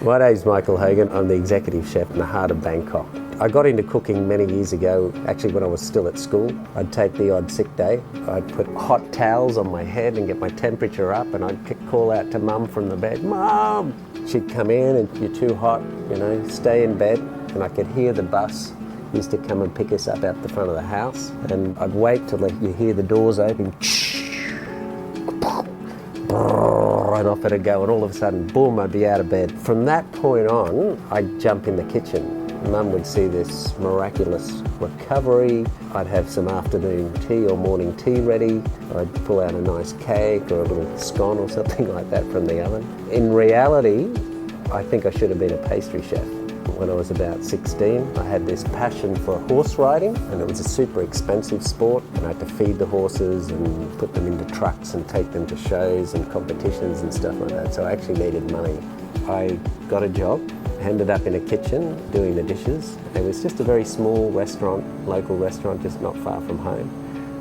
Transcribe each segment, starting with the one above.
My name's Michael Hogan. I'm the Executive Chef in the heart of Bangkok. I got into cooking many years ago, actually when I was still at school. I'd take the odd sick day. I'd put hot towels on my head and get my temperature up, and I'd call out to Mum from the bed, "Mum!" She'd come in and, "You're too hot, stay in bed." And I could hear the bus used to come and pick us up out the front of the house. And I'd wait till you hear the doors open, right off it'd go, and all of a sudden, boom, I'd be out of bed. From that point on, I'd jump in the kitchen. Mum would see this miraculous recovery. I'd have some afternoon tea or morning tea ready. I'd pull out a nice cake or a little scone or something like that from the oven. In reality, I think I should have been a pastry chef. When I was about 16, I had this passion for horse riding, and it was a super expensive sport, and I had to feed the horses and put them into trucks and take them to shows and competitions and stuff like that, so I actually needed money. I got a job, ended up in a kitchen doing the dishes. It was just a very small restaurant, local restaurant, just not far from home.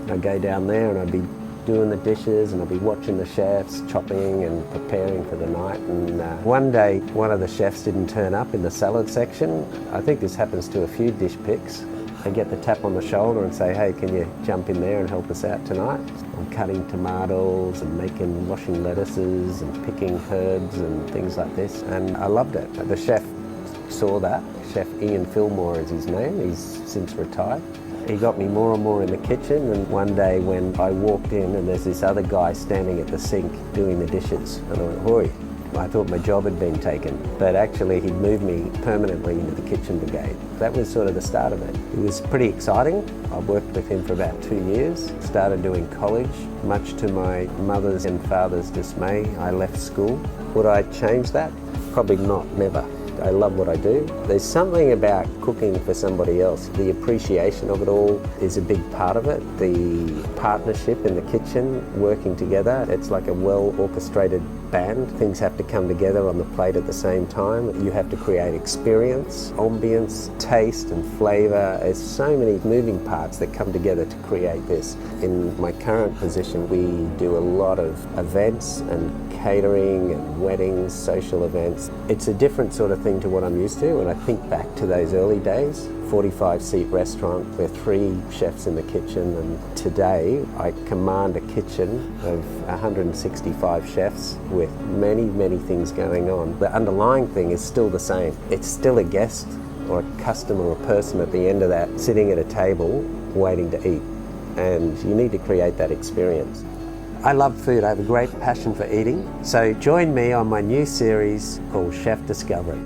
And I'd go down there and I'd be doing the dishes, and I'd be watching the chefs chopping and preparing for the night. And one day, one of the chefs didn't turn up in the salad section. I think this happens to a few dish picks. They get the tap on the shoulder and say, "Hey, can you jump in there and help us out tonight?" I'm cutting tomatoes and washing lettuces and picking herbs and things like this. And I loved it. The chef saw that. Chef Ian Fillmore is his name. He's since retired. He got me more and more in the kitchen, and one day when I walked in and there's this other guy standing at the sink doing the dishes, and I went, "Hoi." I thought my job had been taken, but actually he'd moved me permanently into the kitchen brigade. That was sort of the start of it. It was pretty exciting. I worked with him for about 2 years, started doing college. Much to my mother's and father's dismay, I left school. Would I change that? Probably not, never. I love what I do. There's something about cooking for somebody else. The appreciation of it all is a big part of it. The partnership in the kitchen, working together, it's like a well-orchestrated band. Things have to come together on the plate at the same time. You have to create experience, ambience, taste and flavour. There's so many moving parts that come together to create this. In my current position, we do a lot of events and catering and weddings, social events. It's a different sort of thing to what I'm used to, and I think back to those early days. 45-seat restaurant, we're 3 chefs in the kitchen, and today I command a kitchen of 165 chefs with many, many things going on. The underlying thing is still the same. It's still a guest or a customer or person at the end of that sitting at a table waiting to eat, and you need to create that experience. I love food. I have a great passion for eating. So join me on my new series called Chef Discovery.